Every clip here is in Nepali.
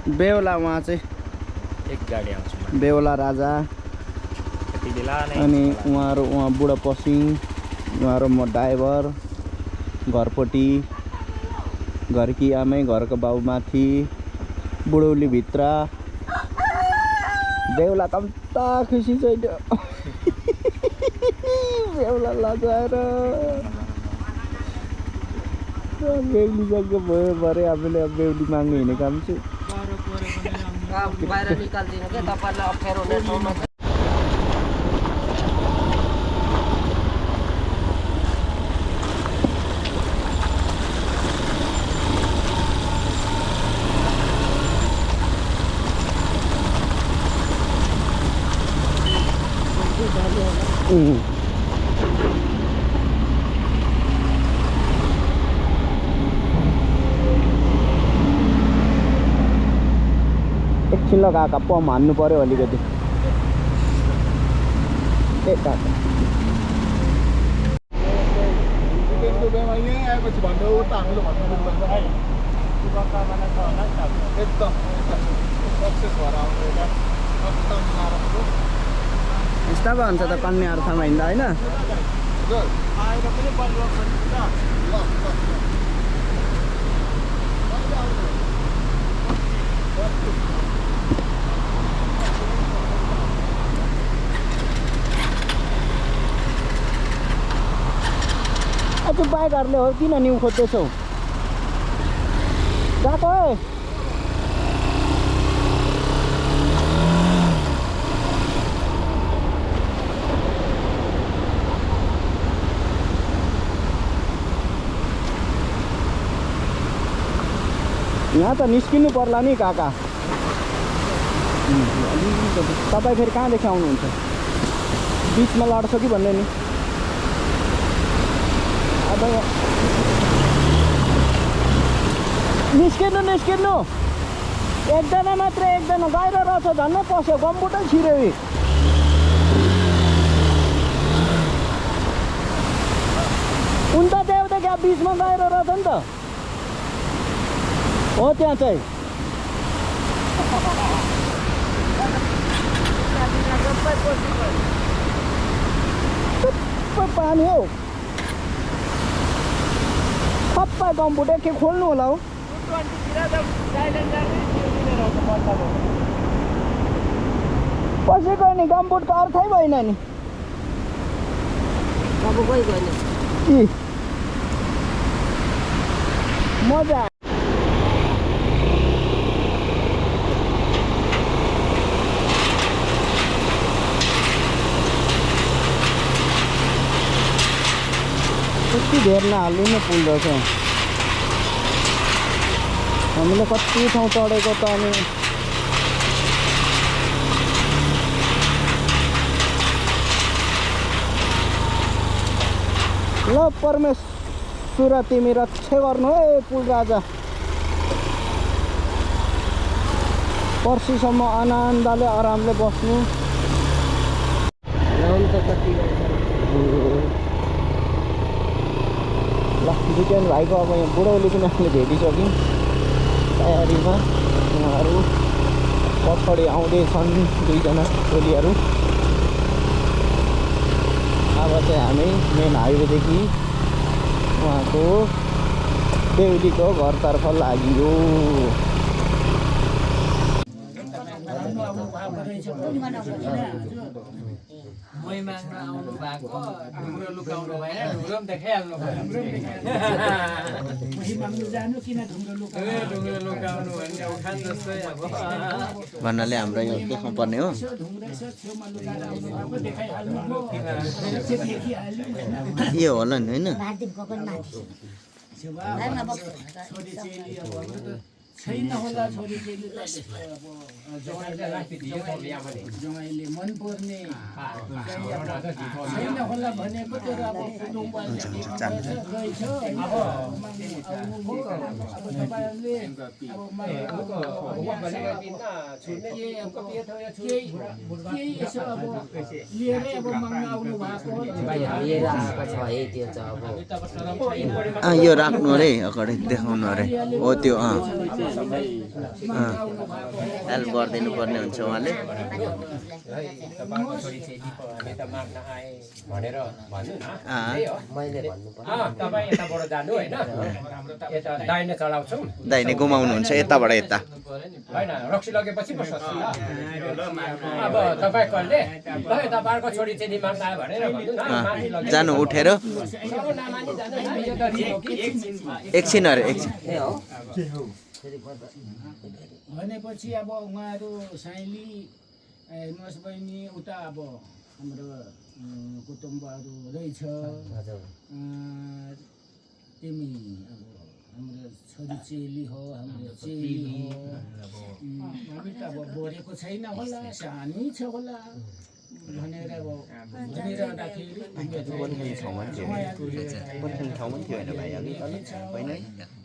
बेहुला उहाँ चाहिँ एक गाडी आउँछ बेहुला राजा त्यति बेला नै अनि उहाँ बुढा पसिङ उहाँहरू म ड्राइभर घरपट्टि घरकी आमै घरको बाउ माथि बुढौली भित्र बेहुला कम्ता खुसी छैन बेहुला लजाएर बेहुलीसँग भयो भरे हामीले अब बेहुली माग्नु हिँडेको काम चाहिँ बाहिर निकाल्दिनु के तपाईहरुलाई अप्ठ्यारो हुने ठाउँमा एकछिन ल काका पम्प हान्नु पर्यो अलिकति ए काका यस्ता भन्छ त कन्या अर्थमा हिँड्दा होइन त्यो बाइकहरूले हो किन न्यु खोज्दैछौ गएको यहाँ त निस्किनु पर्ला नि काका तपाईँ फेरि कहाँदेखि आउनुहुन्छ बिचमा लड्छ कि भन्ने नि अब निस्किनु एकजना मात्र एकजना गएर रहेछ झन्नै पस्यो गम्बुटै छिर्यो उन त देउता क्या बिचमा गएर रहेछ नि त हो त्यहाँ चाहिँ पानी हौ सबै कम्प्युटर के खोल्नु होला हौ पसेको नि कम्प्युटरको अर्थै भएन नि अब गयो मजा कति धेर नहाल्नु नै पुल रहेछ हामीले कति ठाउँ चढेको त अनि ल परमेश्वर तिमी रक्षा गर्नु है पुल राजा पर्सिसम्म आनन्दले आरामले बस्नु ल दुईजना भाइको अब यहाँ बुढौली पनि हामीले भेटिसक्यौँ तयारीमा उहाँहरू पछाडि आउँदैछन् दुईजना टोलीहरू अब चाहिँ हामी मेन हाइवेदेखि उहाँको बेहुलीको घरतर्फ लाग्यो मै माग्न आउनु भएको ढुङ्ग्रो लुकाउनु भएन ढुङ्ग्रो पनि देखाइहाल्नु भयो माग्नु जानु किन ढुङ्ग्रो लुकाउनु भन्ने उखान जस्तै अब भन्नाले हाम्रो यो देख्नु पर्ने हो यो होला नि होइन छैन होला छोरी चेलीलाई जमाइले मन पर्ने छैन होला भनेको तर अब यो राख्नु अरे अगाडि देखाउनु अरे हो त्यो हेल्प गरिदिनु पर्ने हुन्छ उहाँले तपाईँको छोरी चेली हामी त माग्न आए भनेर भन्नु न तपाईँ यताबाट जानु होइन यता दाहिने चलाउँछौँ दाहिने घुमाउनुहुन्छ यताबाट यता होइन रक्सी लगेपछि पो सस्तो ल अब तपाईँ कसले तपाईँको छोरी चेली माग्न आयो भनेर भन्नु न माथि लगे जानु उठेर नमानी जानु न यो त रिस हो कि एकछिन अरे एकछिन भनेपछि अब उहाँहरू साइली हेर्नुहोस् बहिनी उता अब हाम्रो कुटुम्बहरू रहेछ तिमी अब हाम्रो छोरी चेली हो हाम्रो चेली हो हामी त अब बढेको छैन होला सानै छ होला भनेर अब भनिरहँदाखेरि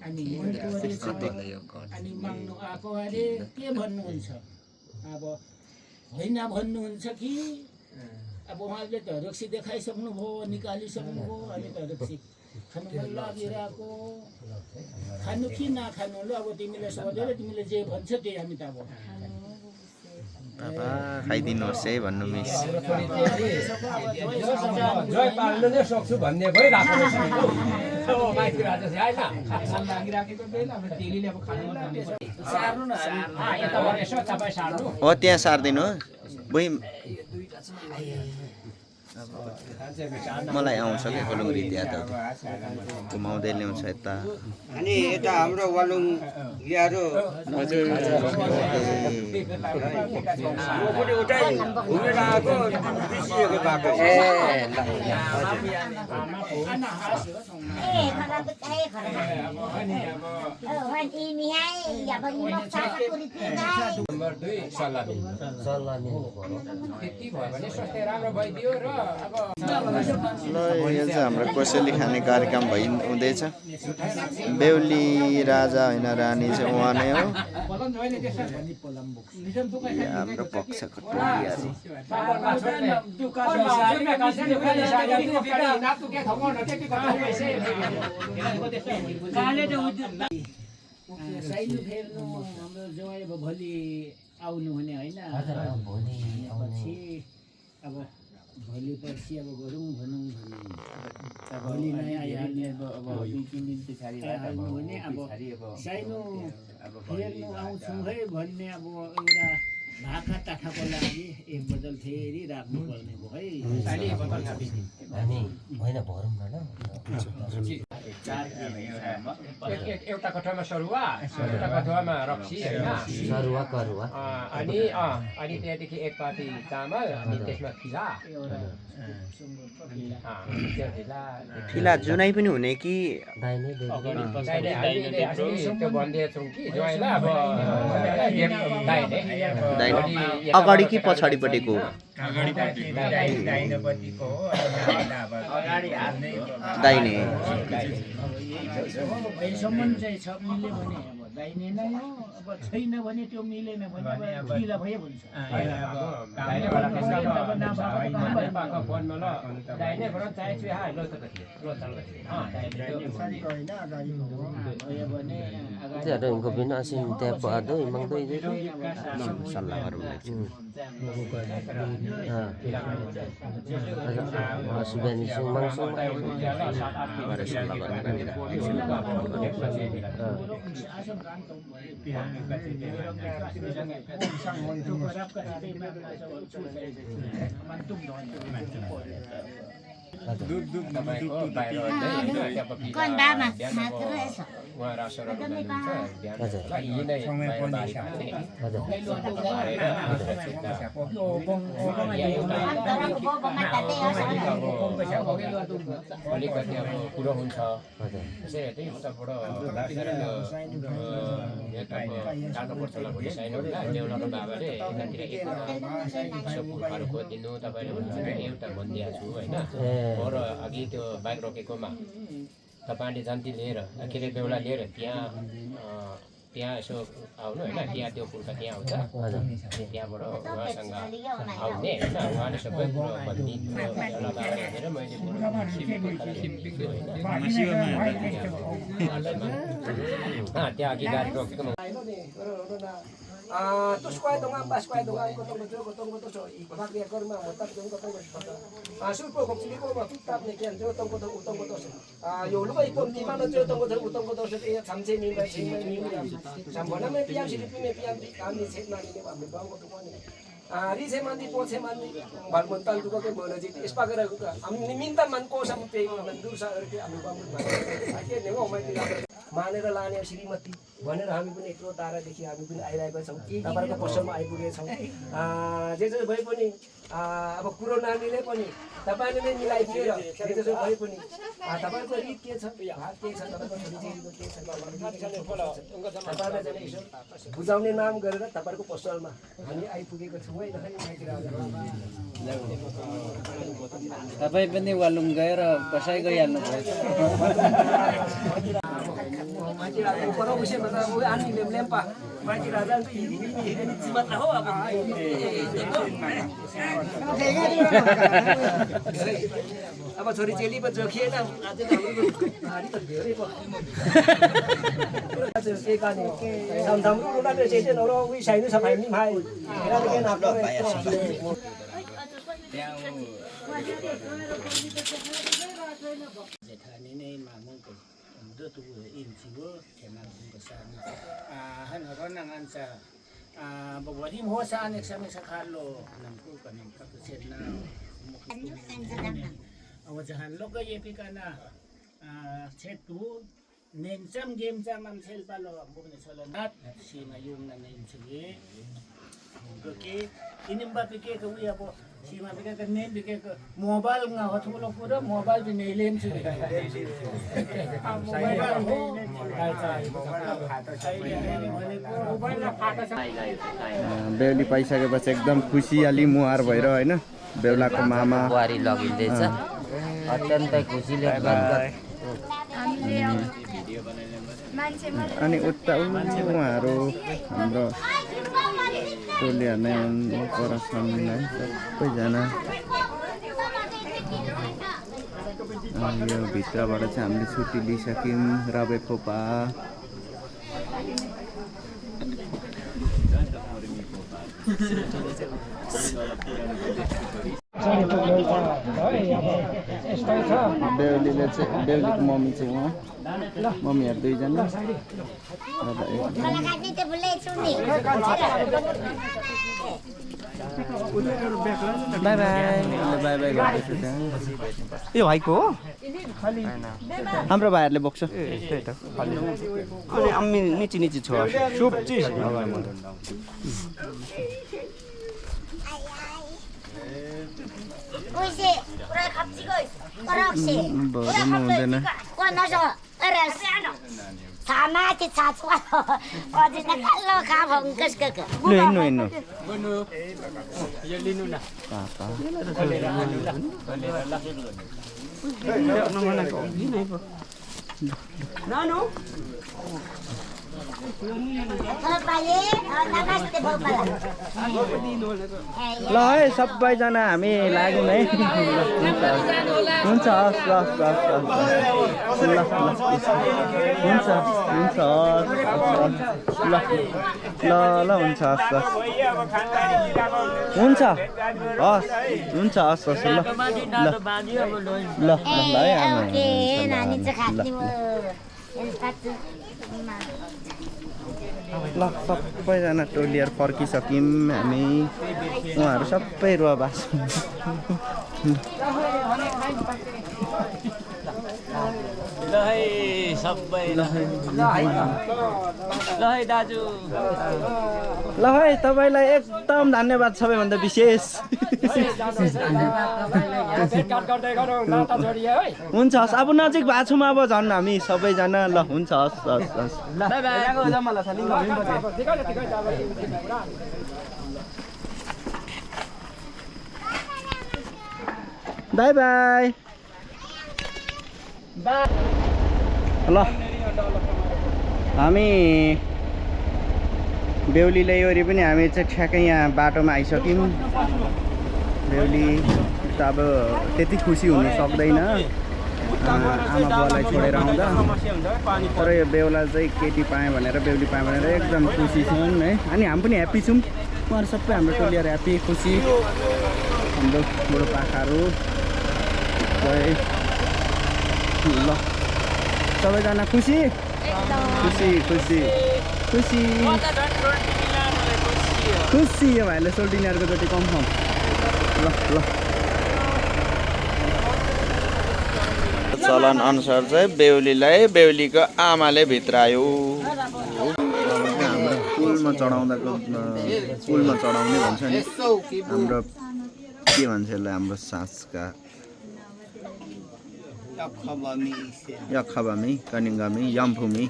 अनि अनि माग्नु आएको अरे के भन्नुहुन्छ अब होइन भन्नुहुन्छ कि अब उहाँले त रक्सी देखाइसक्नुभयो निकालिसक्नुभयो अनि त रक्सी खानु मन लागिरहेको खानु कि नखानु ल अब तिमीलाई सोधेर तिमीले जे भन्छ त्यही हामी त अब बाबा खाइदिनुहोस् है भन्नु मिस जय पाल्नु नै सक्छु भन्ने भइरहेको रहेछ माइती राजा लागिराखेको बेला अब तेलीले अब खानु मन सार्नु न यताबाट यसो तपाईँ सार्नु हो त्यहाँ सारिदिनु बुइ मलाई आउँछ क्या कोलुङ्री त्यहाँ त घुमाउँदै ल्याउँछ यता अनि यता हाम्रो वालुङ यारो उतै घुमेर आएको बिर्सिएको बाटो नम्बर 2 सल्लाह त्यति भयो भने स्वास्थ्य राम्रो भइदियो र अब ल यो चाहिँ हाम्रो कोसेली खाने कार्यक्रम हुँदैछ बेहुली राजा होइन रानी चाहिँ उहाँ नै हो हाम्रो पक्षको टोलीहरू साइली फेर्नु हाम्रो ज्वाइँ अब भोलि आउनु हुने होइन पछि अब भोलि पर्सि अब गरौँ भनौँ भने भोलि नै आइहाल्ने अब 2-3 दिन पछाडि आउनु हुने अब साइनो फेर्नु आउँछौँ है भन्ने अब एउटा भाका टाठाको लागि एक बोतल फेरि राख्नु पर्ने भयो है एउटा कठोमा सरुवा एउटा कठोमा रक्सी होइन अनि त्यहाँदेखि एक पाटी चामल अनि त्यसमा फिला जुनै पनि हुने कि त्यो भनिदिएछौँ कि ज्वाइँलाई अब अगाडि कि पछाडिपट्टिको दाहिने सम्बन्ध चाहिँ छ मिल्यो भने अब दाहिने नै हो अब छैन भने त्यो मिलेन भने अब ढिला भयो भन्छ iनको bin asin tap ado imang to itu सल्लाह गरौँ sudah ni sing mangsung Con ba mà uहाँ रासरहरू हुनुहुन्छ अलिकति अब कुरो हुन्छ त्यसै हेर्दै उताबाट कालोपर्छला भोलि साइन होला देउलाको बाबाले यतातिर यसो फुलहरू खोजिदिनु तपाईँले भन्नुहुन्छ एउटा भनिदिएको छु होइन र अघि त्यो बाइक रोकेकोमा तपाईँले जन्ती लिएर के अरे बेहुला लिएर त्यहाँ यसो आउनु होइन त्यहाँ त्यो फुल्का त्यहाँ आउँछ त्यहाँबाट उहाँसँग आउने होइन उहाँले सबै कुरो भनिदिनु बेहुला बाबाले भनेर मैले त्यहाँ अघि गाडी रोकेको Terus kau itu ngambas, kau itu ngangkut tu, ibarat dia korma, mutak tu ngangkut tu. Suruh kau sini kau pitap ni kian tu tunggu tu. Yo lu kau di mana tu tunggu tu setiap sampai minggu. Sampai nama pian sini pian kami set nanti ni kami bawa tu kau ni. Di semandi po semandi, balmontal tu kau ke boleh jadi ispagar aku kan. Kami minta manko sampai mandur sahar ke kami bangun. Akhirnya ni kau mai tidak. मानेर लाने श्रीमती भनेर हामी पनि यत्रो टाढादेखि हामी पनि आइरहेका छौँ तपाईँको पसलमा आइपुगेका छौँ जे जसो भए पनि अब कुरो नानीले पनि तपाईँले नै मिलाइदिएर जे जसो भए पनि तपाईँको रित के छ हात के छ तपाईँको छोरीचेलीको के छ तपाईँलाई चाहिँ यसो बुझाउने नाम गरेर तपाईँको पसलमा हामी आइपुगेको छौँ है तपाईँ पनि वालुङ गएर बसाइ गइहाल्नु भयो Maji Raja orang usia berapa? Ani lempah. Maji Raja tu ini jimat lah apa? Apa sorry celi berjoki na? Ada hari terbiari apa? Ada sekian ni. Sam tu ada sekian orang wisai ni sampai ni mai. Ada kan apa? जेठानी नै मामुको दु इन्चिगो केनाको sana hano ron ang ansa bagwadi mo sa anek sa mga sakalo namko kanang kapusit na awajahan lo kay epika na chetu nensam game jam am sel palo ambo ni solanat si mayung na nensige oke inimba pike ko uya po सीमा बिके का नेम बिके का मोबाइल ना हो तो लोग पूरा मोबाइल भी नहीं लेम से बेहुली पाइसकेपछि एकदम खुसियाली मुहार भएर हैन बेहुलाको मामा बुहारी लगिँदैछ अत्यन्तै खुसीले अनि उता उहाँहरू हाम्रो टोलीहरु नै परसम्मलाई सबैजना यो भित्रबाट चाहिँ हामीले छुट्टी लिइसक्यौँ रबे खोपा बेहुलीले चाहिँ बेहुलीको मम्मी चाहिँ उहाँ मम्मीहरू दुईजना बाई बाई बाई गर्दैछु त्यहाँ यो भाइको हो हाम्रो भाइहरूले बोक्छ अनि निची निची छ सुप चिज हुँदैन ल है सबैजना हामी लाग्यौँ है हुन्छ हस् ल हुन्छ ल ल हुन्छ हस् हुन्छ हुन्छ हस् हस् ल ल ल ल सबैजना टोलीहरू फर्किसक्यौँ हामी उहाँहरू सबै रुवाबास दाजु ल है तपाईलाई एकदम धन्यवाद सबैभन्दा विशेष हुन्छ हस् अब नजिक भएको छौँ अब झन् हामी सबैजना ल हुन्छ हस् हस् हस् बाई बाई ल हामी बेहुली ल्याइवरी पनि हामी चाहिँ ठ्याक्कै यहाँ बाटोमा आइसक्यौँ बेहुली त अब त्यति खुसी हुनु सक्दैन आमा बुवालाई छोडेर आउँदा। तर यो बेहुला चाहिँ केटी पाएँ भनेर बेहुली पाएँ भनेर एकदम खुसी छन् है। अनि हामी पनि ह्याप्पी छौँ, उहाँहरू सबै हाम्रो टोलीहरू ह्याप्पी खुसी। हाम्रो बुढोपाकाहरू ल सबैजना खुसी खुसी खुसी खुसी खुसी। यो भाइले सोल्टिनियरको जति कन्फर्म। ल ल चलन अनुसार चाहिँ बेहुलीलाई बेहुलीको आमाले भित्रायो। हाम्रो पुलमा चढाउँदाको पुलमा चढाउने भन्छ नि, हाम्रो के भन्छ यसलाई, हाम्रो सासका यखबामी कनिङ्गामी यम्फुमी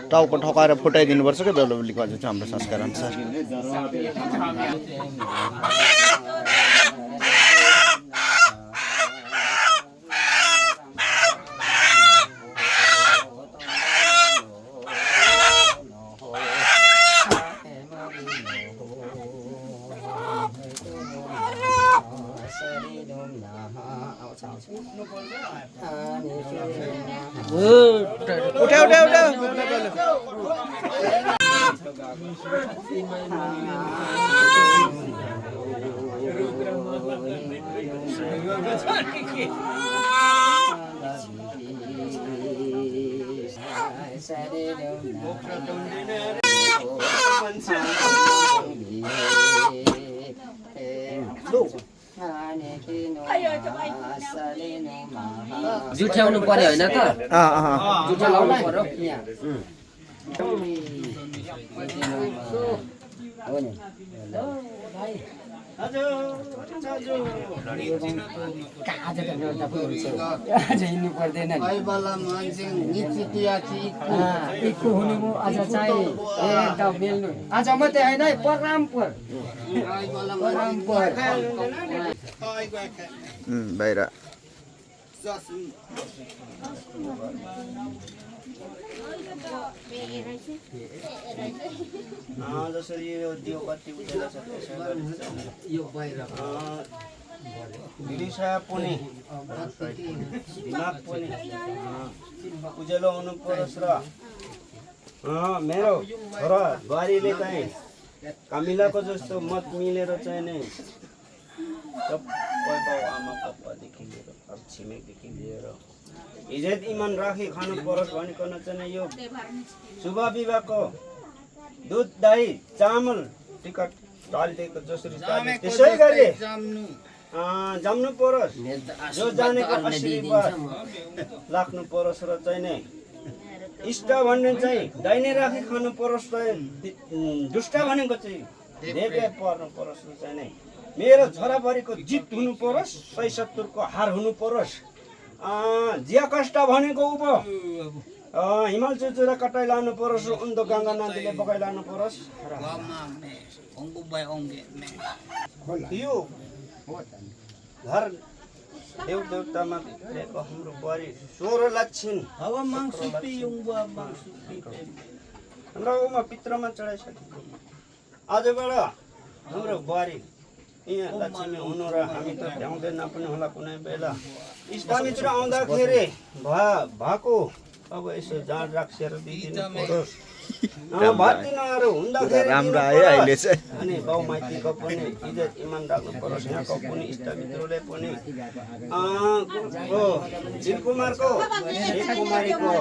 टाउको ठकाएर फुटाइदिनुपर्छ क्या बेहुला बेहुलीको अझै चाहिँ हाम्रो संस्कार अनुसार। उठा उठा उठा जुठ्याउनु पर्यो होइन त? जुठा लाउनु पर्यो यहाँ। हिँड्नु पर्दैन आज चाहिँ मिल्नु आज मात्रै होइन है, पररामपर बाहिर जसरी यो दियो कति उज्यालो छ यो बाहिर भिडिसा पनि दिमाग पनि उज्यालो हुनु परोस् र मेरो छोरा बुहारीले चाहिँ कामिलाको जस्तो मत मिलेर चाहिँ नै सबै बाउ आमा पापादेखि लिएर छिमेकदेखि लिएर इज्जत इमान राखी खानु परोस् भनिकन चाहिँ यो शुभ विवाहको दुध दही चामल टिकट टालिदिएको जसरी त्यसै गरी जम्नु परोस्, जो जानेको आशीर्वाद लाग्नु परोस् र चाहिँ नै इष्ट भन्ने चाहिँ दाहिने राखी खानु परोस् र दुष्ट भनेको चाहिँ देवे पर्नु परोस् र चाहिँ नै मेरो छोराबुहारीको जित हुनु परोस्, 170को हार हुनु परोस्। जिया कष्ट भनेको उभो हिमाल चुचुरा कटाइ लानु परोस्, उन्दो गङ्गा नदीले बगाइ लानु परोस्। यो घर देव देवतामा भित्रेको हाम्रो बुहारी 16 लक्षण हाम्रो उमा पित्रमा चढाइसकेको आजबाट हाम्रो बुहारी यहाँ लक्ष्मी हुनु र हामी त भ्याउँदैन पनि होला कुनै बेला इष्टमित्र आउँदाखेरि भएको अब यसो जाँड राखेर दिदिनु पर्यो भतिनाहरू हुँदाखेरि राम्रो आयो अहिले चाहिँ अनि बाउ माइतीको पनि इज्जत इमान राख्नु पर्छ यहाँको पनि इष्टमित्रले पनि झिलकुमारको कुमारीको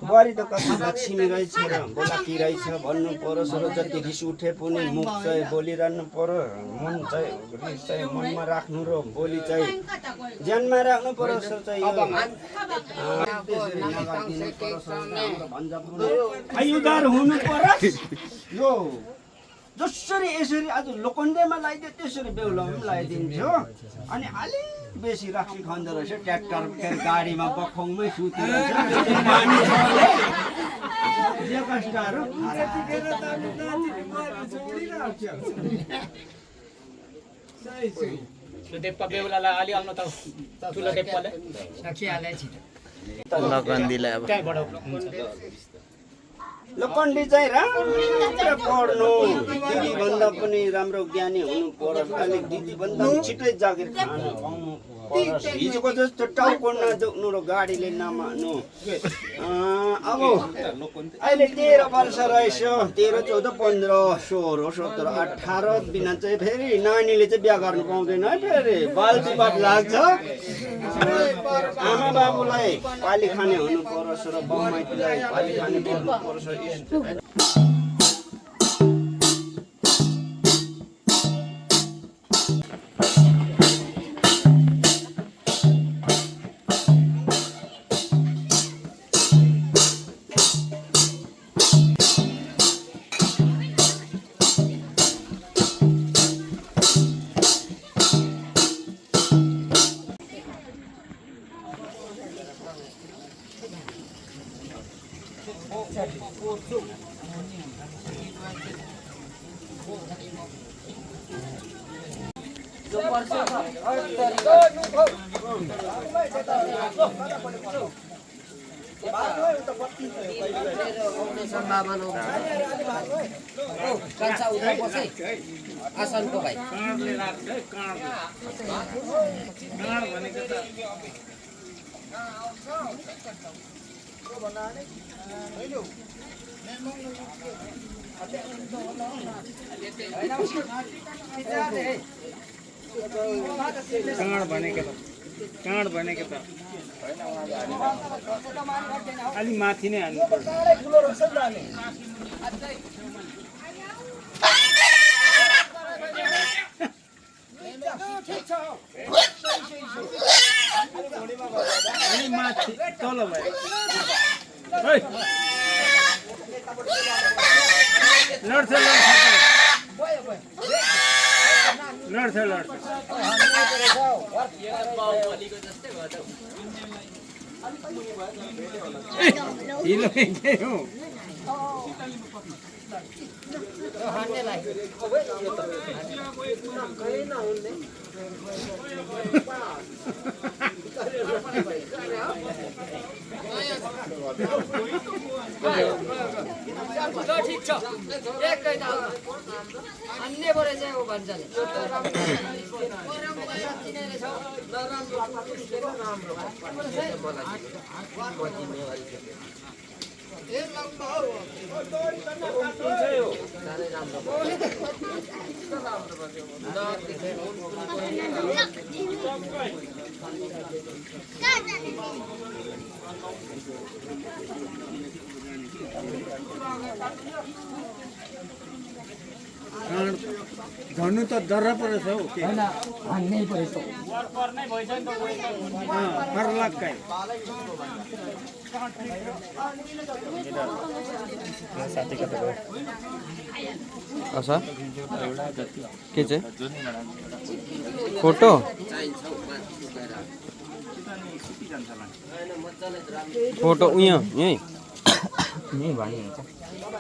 बुहारी त कति लक्ष्मी रहेछ र बोलाकी रहेछ भन्नु पर्यो सर जति रिस उठे पनि मुख चाहिँ बोलिरहनु पर्यो मन चाहिँ रिस चाहिँ मनमा राख्नु र बोली चाहिँ ज्यानमा राख्नु पर्यो सर चाहिँ यो उदार हुनु पर्यो यो जसरी यसरी आज लोखण्डेमा लगाइदियो त्यसरी बेहुलामा पनि लगाइदिन्थ्यो अनि अलिक बेसी राखी खाँदो रहेछ ट्र्याक्टर गाडीमा बखौमै सुतेर देप्पा बेहुलालाई अलि आउनु त ठुलो देप्पाले लगन्डीलाई अब लोखण्डी चाहिँ राम्रो पढ्नु दिदीभन्दा पनि राम्रो ज्ञानी हुनु पर्यो अलिक दिदीभन्दा छिटै जागिर खानु पाउनु पर्यो हिजोको जस्तो टाउको नदुख्नु र गाडीले नमान्नु अब अहिले 13 वर्ष रहेछ 13, 14, 15, 16, 17, 18 बिना चाहिँ फेरि नानीले चाहिँ बिहा गर्नु पाउँदैन है फेरि बाल विवाद लाग्छ आमा बाबुलाई पाली खाने हुनु पर्छ र बाउ माइतीलाई पाली खाने हुनु पर्छ आसनको भाइ काँड भनेको त अलि माथि नै हाल्नु पर्छ अलि माथि तल भयो लड्छ ढिलो के हो ठिक छ एकै त अन्य बरे चाहिँ हो भन्छले धनु त डर परेछ हौ हान्नै परेछ पर्लक्कै अच्छा के चाहिँ फोटो फोटो उयो यही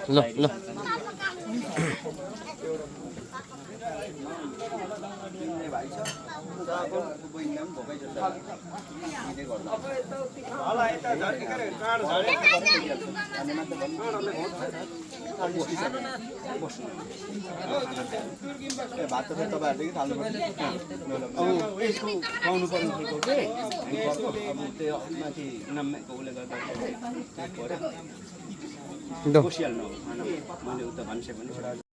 ल ल होला यता झर्केर काँड झरेको भात त तपाईँहरूले थाल्नुपर्छ यसको खुवाउनु पर्ने थियो कि अब त्यो माथि नाम्मेको उसले गर्दा पऱ्यो बसिहाल्नु खाना मैले उता भनिसकेँ भने